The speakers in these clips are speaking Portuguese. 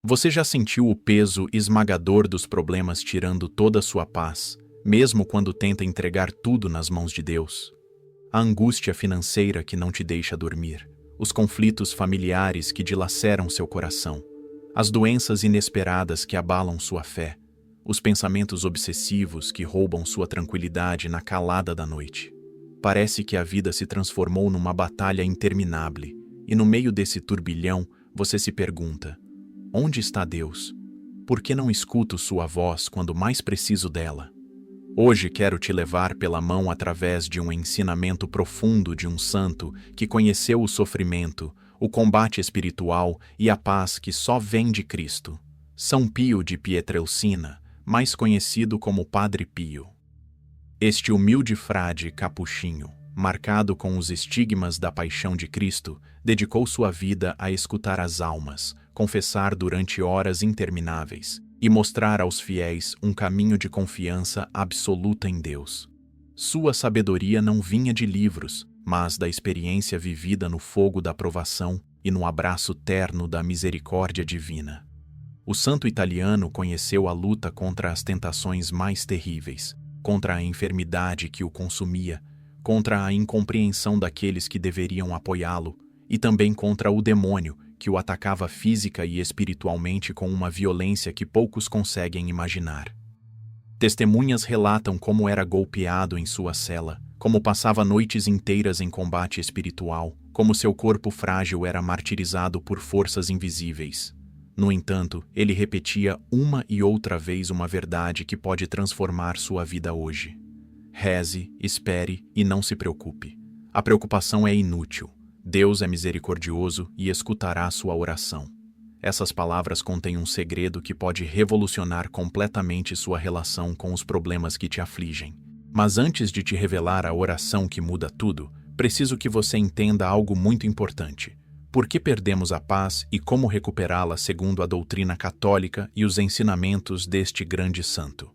Você já sentiu o peso esmagador dos problemas tirando toda a sua paz, mesmo quando tenta entregar tudo nas mãos de Deus? A angústia financeira que não te deixa dormir, os conflitos familiares que dilaceram seu coração, as doenças inesperadas que abalam sua fé, os pensamentos obsessivos que roubam sua tranquilidade na calada da noite. Parece que a vida se transformou numa batalha interminável, e no meio desse turbilhão você se pergunta: onde está Deus? Por que não escuto sua voz quando mais preciso dela? Hoje quero te levar pela mão através de um ensinamento profundo de um santo que conheceu o sofrimento, o combate espiritual e a paz que só vem de Cristo. São Pio de Pietrelcina, mais conhecido como Padre Pio. Este humilde frade capuchinho, marcado com os estigmas da paixão de Cristo, dedicou sua vida a escutar as almas, confessar durante horas intermináveis e mostrar aos fiéis um caminho de confiança absoluta em Deus. Sua sabedoria não vinha de livros, mas da experiência vivida no fogo da provação e no abraço terno da misericórdia divina. O santo italiano conheceu a luta contra as tentações mais terríveis, contra a enfermidade que o consumia, contra a incompreensão daqueles que deveriam apoiá-lo e também contra o demônio que o atacava física e espiritualmente com uma violência que poucos conseguem imaginar. Testemunhas relatam como era golpeado em sua cela, como passava noites inteiras em combate espiritual, como seu corpo frágil era martirizado por forças invisíveis. No entanto, ele repetia uma e outra vez uma verdade que pode transformar sua vida hoje. Reze, espere e não se preocupe. A preocupação é inútil. Deus é misericordioso e escutará sua oração. Essas palavras contêm um segredo que pode revolucionar completamente sua relação com os problemas que te afligem. Mas antes de te revelar a oração que muda tudo, preciso que você entenda algo muito importante. Por que perdemos a paz e como recuperá-la segundo a doutrina católica e os ensinamentos deste grande santo?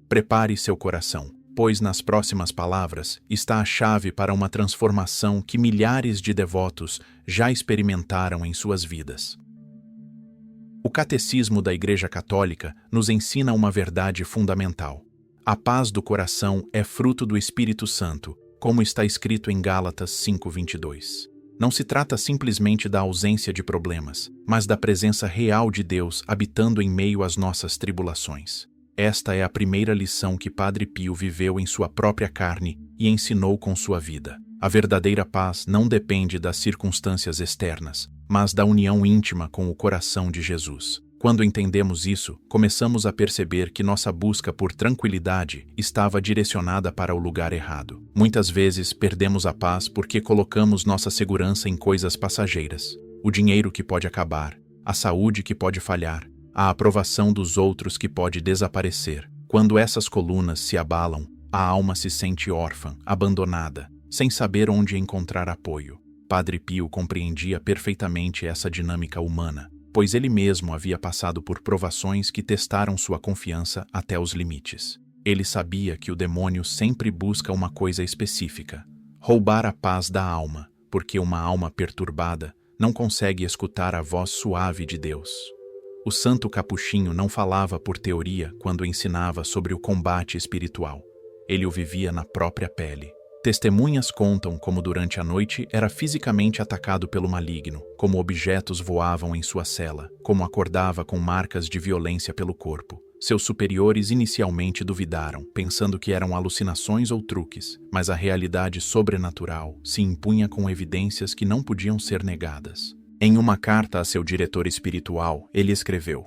Prepare seu coração, pois nas próximas palavras está a chave para uma transformação que milhares de devotos já experimentaram em suas vidas. O Catecismo da Igreja Católica nos ensina uma verdade fundamental. A paz do coração é fruto do Espírito Santo, como está escrito em Gálatas 5:22. Não se trata simplesmente da ausência de problemas, mas da presença real de Deus habitando em meio às nossas tribulações. Esta é a primeira lição que Padre Pio viveu em sua própria carne e ensinou com sua vida. A verdadeira paz não depende das circunstâncias externas, mas da união íntima com o coração de Jesus. Quando entendemos isso, começamos a perceber que nossa busca por tranquilidade estava direcionada para o lugar errado. Muitas vezes perdemos a paz porque colocamos nossa segurança em coisas passageiras. O dinheiro que pode acabar, a saúde que pode falhar, a aprovação dos outros que pode desaparecer. Quando essas colunas se abalam, a alma se sente órfã, abandonada, sem saber onde encontrar apoio. Padre Pio compreendia perfeitamente essa dinâmica humana, pois ele mesmo havia passado por provações que testaram sua confiança até os limites. Ele sabia que o demônio sempre busca uma coisa específica: roubar a paz da alma, porque uma alma perturbada não consegue escutar a voz suave de Deus. O santo capuchinho não falava por teoria quando ensinava sobre o combate espiritual. Ele o vivia na própria pele. Testemunhas contam como durante a noite era fisicamente atacado pelo maligno, como objetos voavam em sua cela, como acordava com marcas de violência pelo corpo. Seus superiores inicialmente duvidaram, pensando que eram alucinações ou truques, mas a realidade sobrenatural se impunha com evidências que não podiam ser negadas. Em uma carta a seu diretor espiritual, ele escreveu: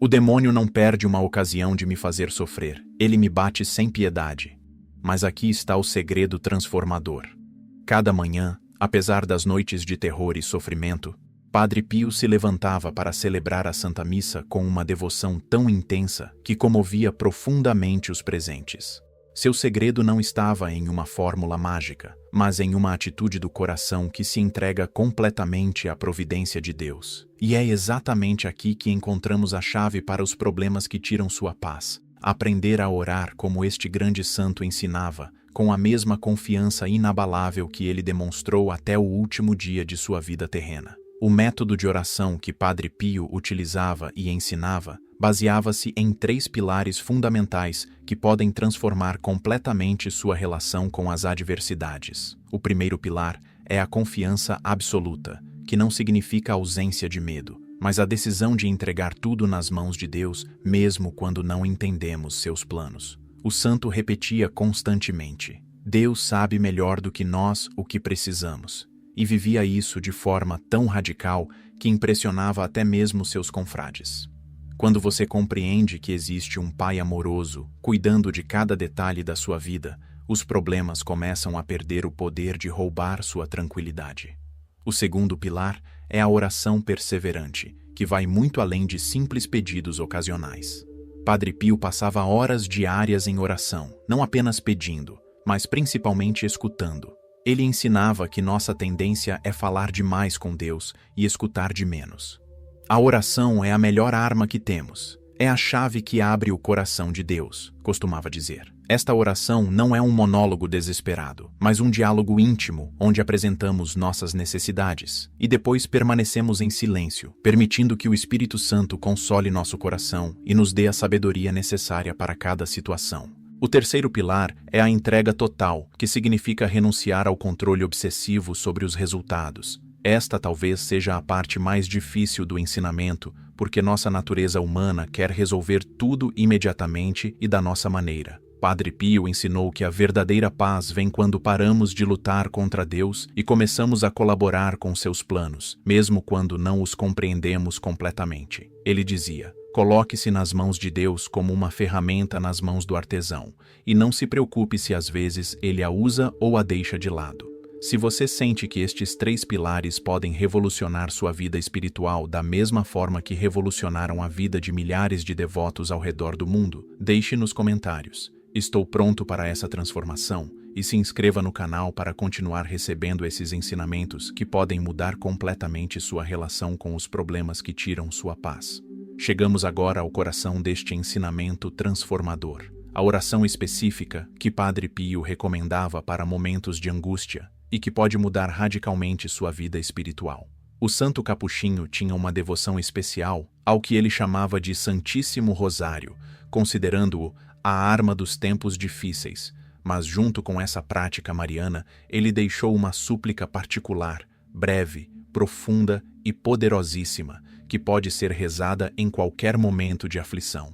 "O demônio não perde uma ocasião de me fazer sofrer. Ele me bate sem piedade. Mas aqui está o segredo transformador. Cada manhã, apesar das noites de terror e sofrimento, Padre Pio se levantava para celebrar a Santa Missa com uma devoção tão intensa que comovia profundamente os presentes. Seu segredo não estava em uma fórmula mágica, mas em uma atitude do coração que se entrega completamente à providência de Deus. E é exatamente aqui que encontramos a chave para os problemas que tiram sua paz. Aprender a orar como este grande santo ensinava, com a mesma confiança inabalável que ele demonstrou até o último dia de sua vida terrena. O método de oração que Padre Pio utilizava e ensinava baseava-se em 3 pilares fundamentais que podem transformar completamente sua relação com as adversidades. O primeiro pilar é a confiança absoluta, que não significa ausência de medo, mas a decisão de entregar tudo nas mãos de Deus, mesmo quando não entendemos seus planos. O santo repetia constantemente: Deus sabe melhor do que nós o que precisamos, e vivia isso de forma tão radical que impressionava até mesmo seus confrades. Quando você compreende que existe um Pai amoroso, cuidando de cada detalhe da sua vida, os problemas começam a perder o poder de roubar sua tranquilidade. O segundo pilar é a oração perseverante, que vai muito além de simples pedidos ocasionais. Padre Pio passava horas diárias em oração, não apenas pedindo, mas principalmente escutando. Ele ensinava que nossa tendência é falar demais com Deus e escutar de menos. A oração é a melhor arma que temos. É a chave que abre o coração de Deus, costumava dizer. Esta oração não é um monólogo desesperado, mas um diálogo íntimo, onde apresentamos nossas necessidades e depois permanecemos em silêncio, permitindo que o Espírito Santo console nosso coração e nos dê a sabedoria necessária para cada situação. O terceiro pilar é a entrega total, que significa renunciar ao controle obsessivo sobre os resultados. Esta talvez seja a parte mais difícil do ensinamento, porque nossa natureza humana quer resolver tudo imediatamente e da nossa maneira. Padre Pio ensinou que a verdadeira paz vem quando paramos de lutar contra Deus e começamos a colaborar com seus planos, mesmo quando não os compreendemos completamente. Ele dizia: coloque-se nas mãos de Deus como uma ferramenta nas mãos do artesão, e não se preocupe se às vezes ele a usa ou a deixa de lado. Se você sente que estes 3 pilares podem revolucionar sua vida espiritual da mesma forma que revolucionaram a vida de milhares de devotos ao redor do mundo, deixe nos comentários: estou pronto para essa transformação, e se inscreva no canal para continuar recebendo esses ensinamentos que podem mudar completamente sua relação com os problemas que tiram sua paz. Chegamos agora ao coração deste ensinamento transformador, a oração específica que Padre Pio recomendava para momentos de angústia e que pode mudar radicalmente sua vida espiritual. O Santo Capuchinho tinha uma devoção especial ao que ele chamava de Santíssimo Rosário, considerando-o a arma dos tempos difíceis, mas junto com essa prática mariana, ele deixou uma súplica particular, breve, profunda e poderosíssima, que pode ser rezada em qualquer momento de aflição.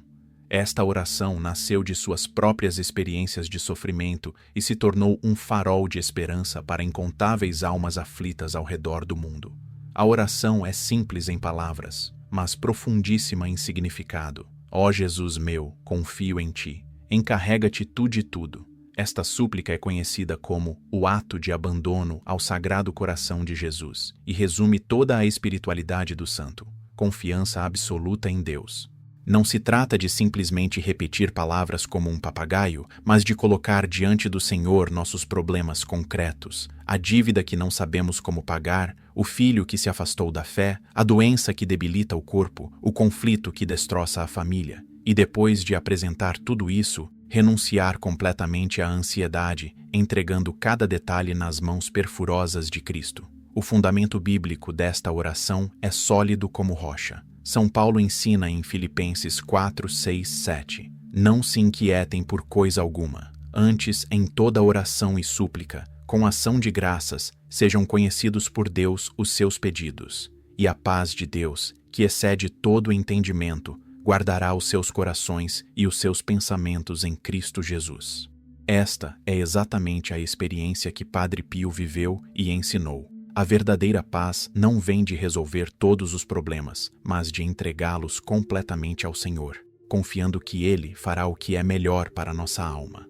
Esta oração nasceu de suas próprias experiências de sofrimento e se tornou um farol de esperança para incontáveis almas aflitas ao redor do mundo. A oração é simples em palavras, mas profundíssima em significado. Ó Jesus meu, confio em ti. Encarrega-te tu de tudo. Esta súplica é conhecida como o ato de abandono ao Sagrado Coração de Jesus e resume toda a espiritualidade do santo: confiança absoluta em Deus. Não se trata de simplesmente repetir palavras como um papagaio, mas de colocar diante do Senhor nossos problemas concretos, a dívida que não sabemos como pagar, o filho que se afastou da fé, a doença que debilita o corpo, o conflito que destroça a família. E depois de apresentar tudo isso, renunciar completamente à ansiedade, entregando cada detalhe nas mãos perfurosas de Cristo. O fundamento bíblico desta oração é sólido como rocha. São Paulo ensina em Filipenses 4, 6, 7. Não se inquietem por coisa alguma, antes em toda oração e súplica, com ação de graças, sejam conhecidos por Deus os seus pedidos. E a paz de Deus, que excede todo o entendimento, guardará os seus corações e os seus pensamentos em Cristo Jesus. Esta é exatamente a experiência que Padre Pio viveu e ensinou. A verdadeira paz não vem de resolver todos os problemas, mas de entregá-los completamente ao Senhor, confiando que Ele fará o que é melhor para nossa alma.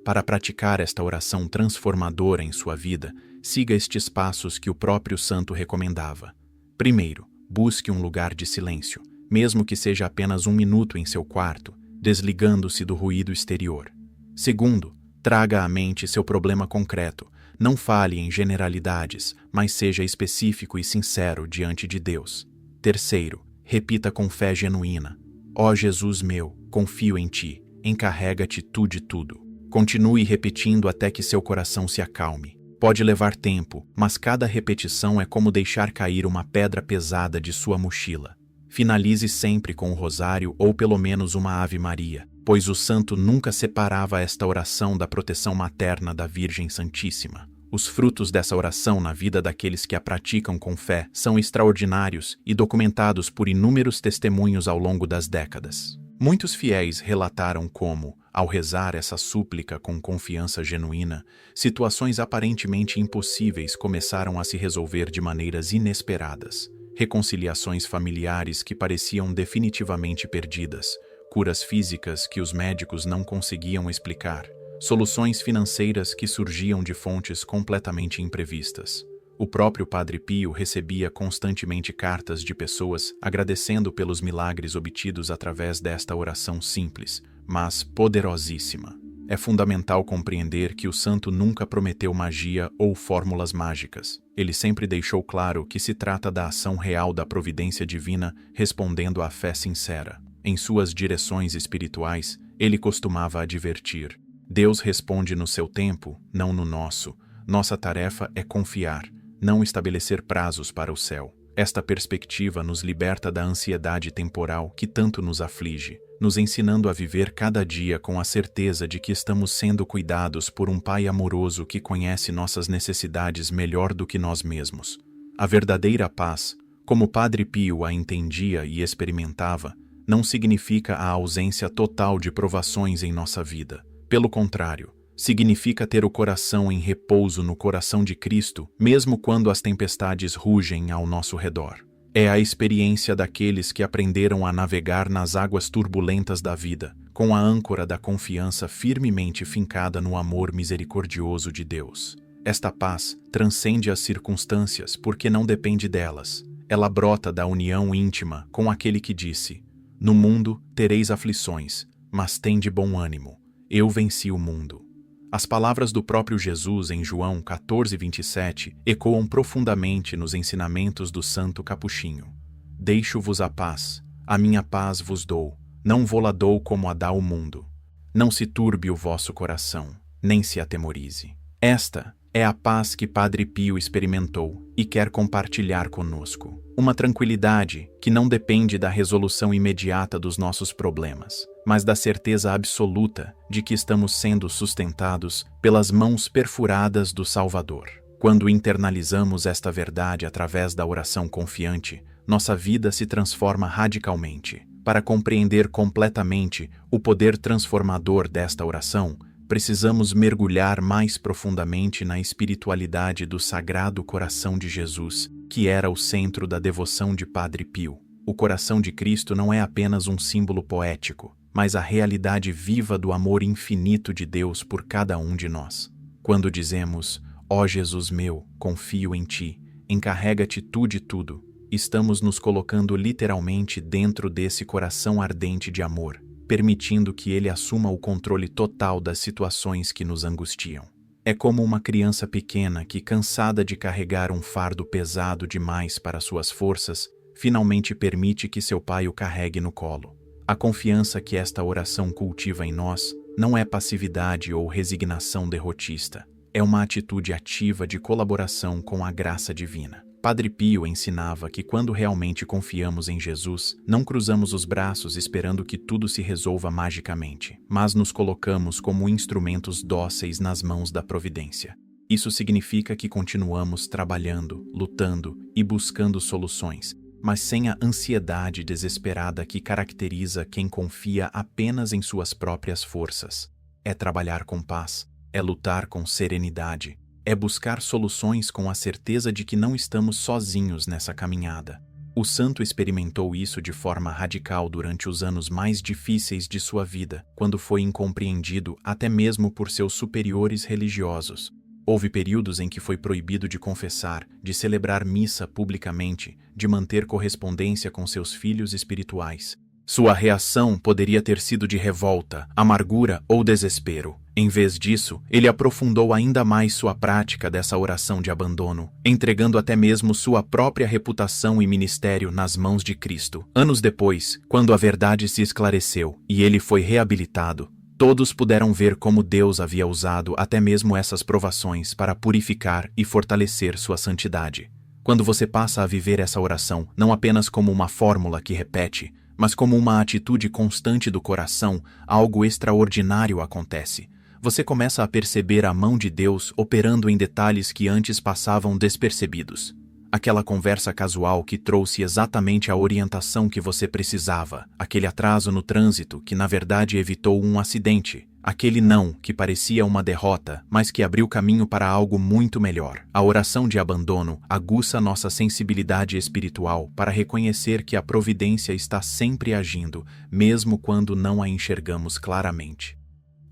Para praticar esta oração transformadora em sua vida, siga estes passos que o próprio santo recomendava. Primeiro, busque um lugar de silêncio, mesmo que seja apenas 1 minuto em seu quarto, desligando-se do ruído exterior. Segundo, traga à mente seu problema concreto. Não fale em generalidades, mas seja específico e sincero diante de Deus. Terceiro, repita com fé genuína: ó Jesus meu, confio em ti, encarrega-te tu de tudo. Continue repetindo até que seu coração se acalme. Pode levar tempo, mas cada repetição é como deixar cair uma pedra pesada de sua mochila. Finalize sempre com o rosário ou pelo menos uma Ave Maria, pois o santo nunca separava esta oração da proteção materna da Virgem Santíssima. Os frutos dessa oração na vida daqueles que a praticam com fé são extraordinários e documentados por inúmeros testemunhos ao longo das décadas. Muitos fiéis relataram como, ao rezar essa súplica com confiança genuína, situações aparentemente impossíveis começaram a se resolver de maneiras inesperadas. Reconciliações familiares que pareciam definitivamente perdidas, curas físicas que os médicos não conseguiam explicar, soluções financeiras que surgiam de fontes completamente imprevistas. O próprio Padre Pio recebia constantemente cartas de pessoas agradecendo pelos milagres obtidos através desta oração simples, mas poderosíssima. É fundamental compreender que o santo nunca prometeu magia ou fórmulas mágicas. Ele sempre deixou claro que se trata da ação real da providência divina respondendo à fé sincera. Em suas direções espirituais, ele costumava advertir: Deus responde no seu tempo, não no nosso. Nossa tarefa é confiar, não estabelecer prazos para o céu. Esta perspectiva nos liberta da ansiedade temporal que tanto nos aflige, nos ensinando a viver cada dia com a certeza de que estamos sendo cuidados por um Pai amoroso que conhece nossas necessidades melhor do que nós mesmos. A verdadeira paz, como Padre Pio a entendia e experimentava, não significa a ausência total de provações em nossa vida. Pelo contrário, significa ter o coração em repouso no coração de Cristo, mesmo quando as tempestades rugem ao nosso redor. É a experiência daqueles que aprenderam a navegar nas águas turbulentas da vida, com a âncora da confiança firmemente fincada no amor misericordioso de Deus. Esta paz transcende as circunstâncias porque não depende delas. Ela brota da união íntima com aquele que disse: No mundo tereis aflições, mas tende bom ânimo. Eu venci o mundo. As palavras do próprio Jesus em João 14:27 ecoam profundamente nos ensinamentos do Santo Capuchinho. Deixo-vos a minha paz vos dou, não vô-la dou como a dá o mundo. Não se turbe o vosso coração, nem se atemorize. Esta é a paz que Padre Pio experimentou e quer compartilhar conosco. Uma tranquilidade que não depende da resolução imediata dos nossos problemas, mas da certeza absoluta de que estamos sendo sustentados pelas mãos perfuradas do Salvador. Quando internalizamos esta verdade através da oração confiante, nossa vida se transforma radicalmente. Para compreender completamente o poder transformador desta oração, precisamos mergulhar mais profundamente na espiritualidade do Sagrado Coração de Jesus, que era o centro da devoção de Padre Pio. O coração de Cristo não é apenas um símbolo poético, mas a realidade viva do amor infinito de Deus por cada um de nós. Quando dizemos: Ó Jesus meu, confio em ti, encarrega-te tu de tudo, estamos nos colocando literalmente dentro desse coração ardente de amor, permitindo que ele assuma o controle total das situações que nos angustiam. É como uma criança pequena que, cansada de carregar um fardo pesado demais para suas forças, finalmente permite que seu pai o carregue no colo. A confiança que esta oração cultiva em nós não é passividade ou resignação derrotista, é uma atitude ativa de colaboração com a graça divina. Padre Pio ensinava que quando realmente confiamos em Jesus, não cruzamos os braços esperando que tudo se resolva magicamente, mas nos colocamos como instrumentos dóceis nas mãos da providência. Isso significa que continuamos trabalhando, lutando e buscando soluções, mas sem a ansiedade desesperada que caracteriza quem confia apenas em suas próprias forças. É trabalhar com paz, é lutar com serenidade, é buscar soluções com a certeza de que não estamos sozinhos nessa caminhada. O santo experimentou isso de forma radical durante os anos mais difíceis de sua vida, quando foi incompreendido até mesmo por seus superiores religiosos. Houve períodos em que foi proibido de confessar, de celebrar missa publicamente, de manter correspondência com seus filhos espirituais. Sua reação poderia ter sido de revolta, amargura ou desespero. Em vez disso, ele aprofundou ainda mais sua prática dessa oração de abandono, entregando até mesmo sua própria reputação e ministério nas mãos de Cristo. Anos depois, quando a verdade se esclareceu e ele foi reabilitado, Todos puderam ver como Deus havia usado até mesmo essas provações para purificar e fortalecer sua santidade. Quando você passa a viver essa oração não apenas como uma fórmula que repete, mas como uma atitude constante do coração, algo extraordinário acontece. Você começa a perceber a mão de Deus operando em detalhes que antes passavam despercebidos. Aquela conversa casual que trouxe exatamente a orientação que você precisava, aquele atraso no trânsito que na verdade evitou um acidente, aquele não que parecia uma derrota, mas que abriu caminho para algo muito melhor. A oração de abandono aguça nossa sensibilidade espiritual para reconhecer que a providência está sempre agindo, mesmo quando não a enxergamos claramente.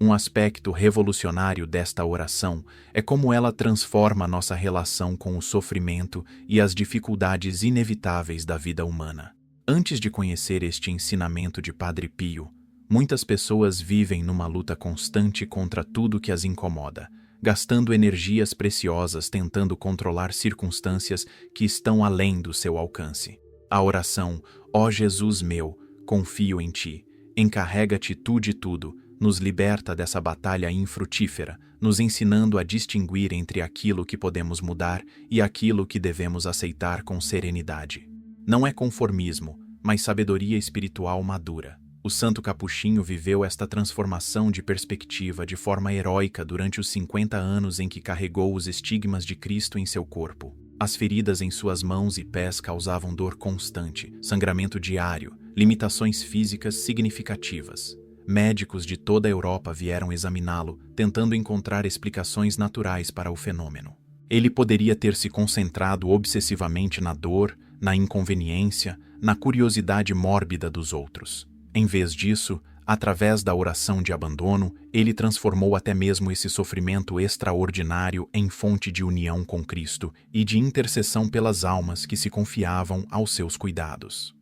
Um aspecto revolucionário desta oração é como ela transforma nossa relação com o sofrimento e as dificuldades inevitáveis da vida humana. Antes de conhecer este ensinamento de Padre Pio, muitas pessoas vivem numa luta constante contra tudo que as incomoda, gastando energias preciosas tentando controlar circunstâncias que estão além do seu alcance. A oração, ó Jesus meu, confio em ti, encarrega-te tu de tudo, nos liberta dessa batalha infrutífera, nos ensinando a distinguir entre aquilo que podemos mudar e aquilo que devemos aceitar com serenidade. Não é conformismo, mas sabedoria espiritual madura. O Santo Capuchinho viveu esta transformação de perspectiva de forma heróica durante os 50 anos em que carregou os estigmas de Cristo em seu corpo. As feridas em suas mãos e pés causavam dor constante, sangramento diário, limitações físicas significativas. Médicos de toda a Europa vieram examiná-lo, tentando encontrar explicações naturais para o fenômeno. Ele poderia ter se concentrado obsessivamente na dor, na inconveniência, na curiosidade mórbida dos outros. Em vez disso, através da oração de abandono, ele transformou até mesmo esse sofrimento extraordinário em fonte de união com Cristo e de intercessão pelas almas que se confiavam aos seus cuidados.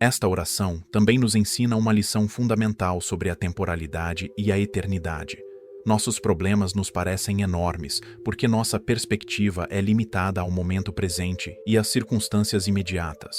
Esta oração também nos ensina uma lição fundamental sobre a temporalidade e a eternidade. Nossos problemas nos parecem enormes, porque nossa perspectiva é limitada ao momento presente e às circunstâncias imediatas.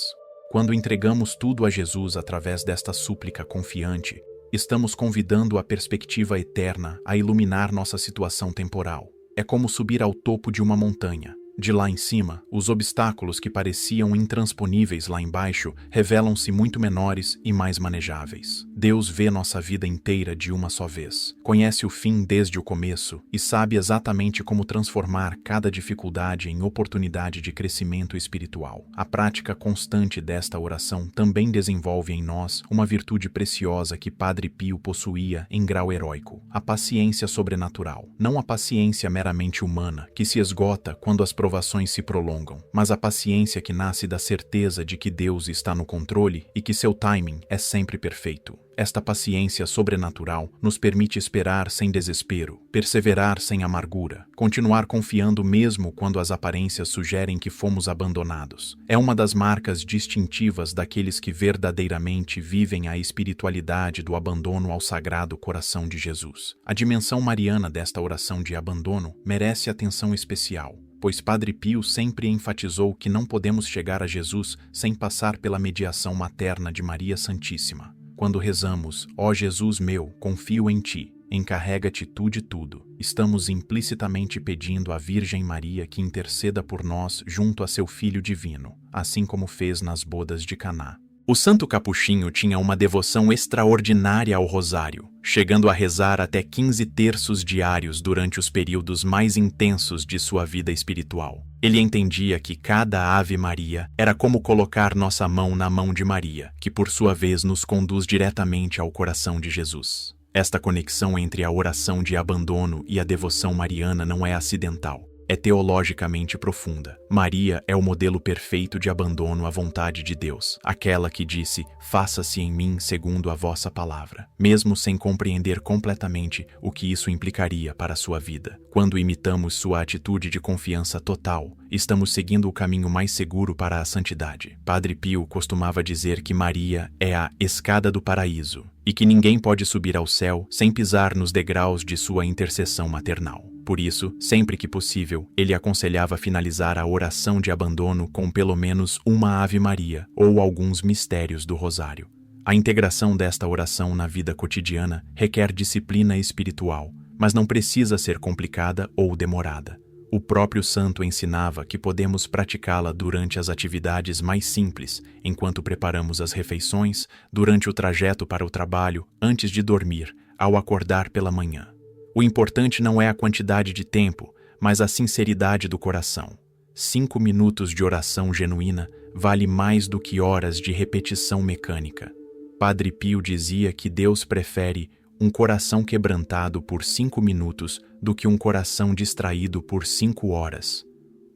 Quando entregamos tudo a Jesus através desta súplica confiante, estamos convidando a perspectiva eterna a iluminar nossa situação temporal. É como subir ao topo de uma montanha. De lá em cima, os obstáculos que pareciam intransponíveis lá embaixo revelam-se muito menores e mais manejáveis. Deus vê nossa vida inteira de uma só vez, conhece o fim desde o começo e sabe exatamente como transformar cada dificuldade em oportunidade de crescimento espiritual. A prática constante desta oração também desenvolve em nós uma virtude preciosa que Padre Pio possuía em grau heróico: a paciência sobrenatural. Não a paciência meramente humana, que se esgota quando as provações se prolongam, mas a paciência que nasce da certeza de que Deus está no controle e que seu timing é sempre perfeito. Esta paciência sobrenatural nos permite esperar sem desespero, perseverar sem amargura, continuar confiando mesmo quando as aparências sugerem que fomos abandonados. É uma das marcas distintivas daqueles que verdadeiramente vivem a espiritualidade do abandono ao Sagrado Coração de Jesus. A dimensão mariana desta oração de abandono merece atenção especial, pois Padre Pio sempre enfatizou que não podemos chegar a Jesus sem passar pela mediação materna de Maria Santíssima. Quando rezamos, ó Jesus meu, confio em ti, encarrega-te tu de tudo, estamos implicitamente pedindo à Virgem Maria que interceda por nós junto a seu Filho Divino, assim como fez nas bodas de Caná. O Santo Capuchinho tinha uma devoção extraordinária ao rosário, chegando a rezar até 15 terços diários durante os períodos mais intensos de sua vida espiritual. Ele entendia que cada Ave Maria era como colocar nossa mão na mão de Maria, que por sua vez nos conduz diretamente ao coração de Jesus. Esta conexão entre a oração de abandono e a devoção mariana não é acidental. É teologicamente profunda. Maria é o modelo perfeito de abandono à vontade de Deus, aquela que disse: faça-se em mim segundo a vossa palavra, mesmo sem compreender completamente o que isso implicaria para a sua vida. Quando imitamos sua atitude de confiança total, estamos seguindo o caminho mais seguro para a santidade. Padre Pio costumava dizer que Maria é a escada do paraíso e que ninguém pode subir ao céu sem pisar nos degraus de sua intercessão maternal. Por isso, sempre que possível, ele aconselhava finalizar a oração de abandono com pelo menos uma Ave Maria ou alguns mistérios do Rosário. A integração desta oração na vida cotidiana requer disciplina espiritual, mas não precisa ser complicada ou demorada. O próprio santo ensinava que podemos praticá-la durante as atividades mais simples, enquanto preparamos as refeições, durante o trajeto para o trabalho, antes de dormir, ao acordar pela manhã. O importante não é a quantidade de tempo, mas a sinceridade do coração. 5 minutos de oração genuína vale mais do que horas de repetição mecânica. Padre Pio dizia que Deus prefere um coração quebrantado por 5 minutos do que um coração distraído por 5 horas.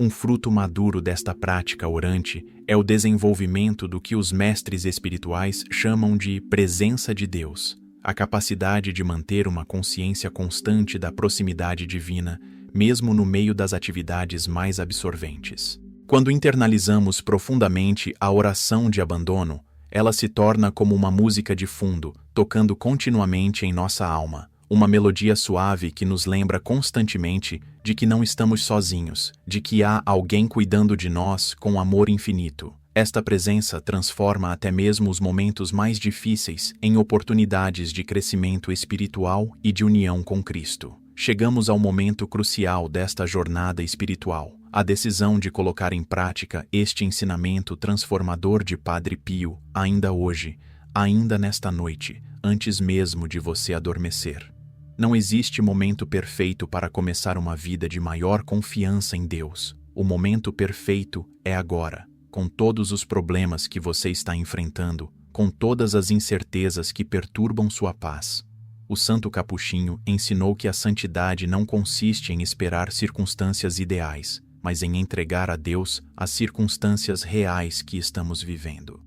Um fruto maduro desta prática orante é o desenvolvimento do que os mestres espirituais chamam de presença de Deus, a capacidade de manter uma consciência constante da proximidade divina, mesmo no meio das atividades mais absorventes. Quando internalizamos profundamente a oração de abandono, ela se torna como uma música de fundo, tocando continuamente em nossa alma, uma melodia suave que nos lembra constantemente de que não estamos sozinhos, de que há alguém cuidando de nós com amor infinito. Esta presença transforma até mesmo os momentos mais difíceis em oportunidades de crescimento espiritual e de união com Cristo. Chegamos ao momento crucial desta jornada espiritual, a decisão de colocar em prática este ensinamento transformador de Padre Pio, ainda hoje, ainda nesta noite, antes mesmo de você adormecer. Não existe momento perfeito para começar uma vida de maior confiança em Deus. O momento perfeito é agora, com todos os problemas que você está enfrentando, com todas as incertezas que perturbam sua paz. O Santo Capuchinho ensinou que a santidade não consiste em esperar circunstâncias ideais, mas em entregar a Deus as circunstâncias reais que estamos vivendo.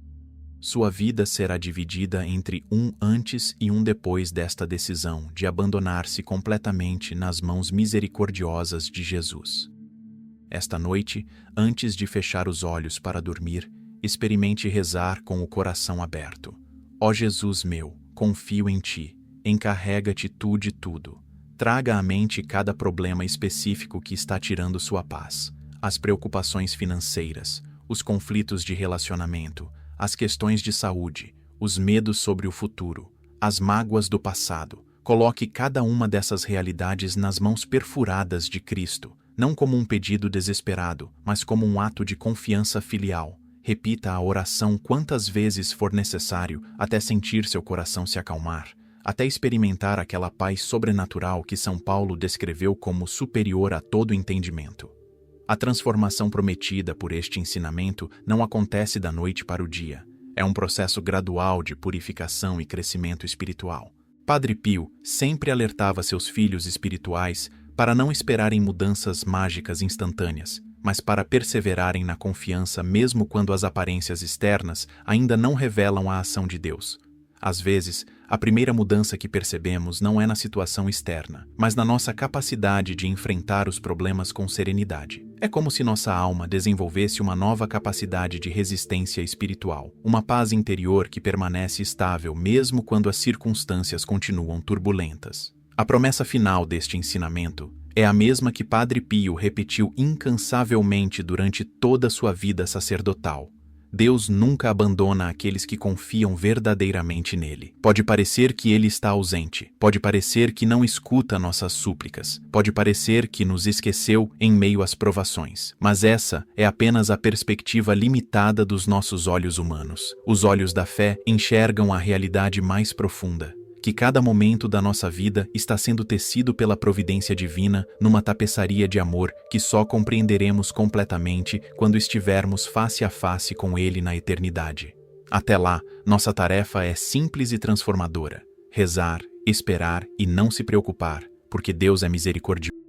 Sua vida será dividida entre um antes e um depois desta decisão de abandonar-se completamente nas mãos misericordiosas de Jesus. Esta noite, antes de fechar os olhos para dormir, experimente rezar com o coração aberto. Ó Jesus meu, confio em Ti. Encarrega-te tu de tudo. Traga à mente cada problema específico que está tirando sua paz. As preocupações financeiras, os conflitos de relacionamento, as questões de saúde, os medos sobre o futuro, as mágoas do passado. Coloque cada uma dessas realidades nas mãos perfuradas de Cristo, não como um pedido desesperado, mas como um ato de confiança filial. Repita a oração quantas vezes for necessário até sentir seu coração se acalmar, até experimentar aquela paz sobrenatural que São Paulo descreveu como superior a todo entendimento. A transformação prometida por este ensinamento não acontece da noite para o dia. É um processo gradual de purificação e crescimento espiritual. Padre Pio sempre alertava seus filhos espirituais para não esperarem mudanças mágicas instantâneas, mas para perseverarem na confiança mesmo quando as aparências externas ainda não revelam a ação de Deus. Às vezes, a primeira mudança que percebemos não é na situação externa, mas na nossa capacidade de enfrentar os problemas com serenidade. É como se nossa alma desenvolvesse uma nova capacidade de resistência espiritual, uma paz interior que permanece estável mesmo quando as circunstâncias continuam turbulentas. A promessa final deste ensinamento é a mesma que Padre Pio repetiu incansavelmente durante toda a sua vida sacerdotal. Deus nunca abandona aqueles que confiam verdadeiramente nele. Pode parecer que ele está ausente, pode parecer que não escuta nossas súplicas, pode parecer que nos esqueceu em meio às provações, mas essa é apenas a perspectiva limitada dos nossos olhos humanos. Os olhos da fé enxergam a realidade mais profunda, que cada momento da nossa vida está sendo tecido pela providência divina numa tapeçaria de amor que só compreenderemos completamente quando estivermos face a face com Ele na eternidade. Até lá, nossa tarefa é simples e transformadora: rezar, esperar e não se preocupar, porque Deus é misericordioso.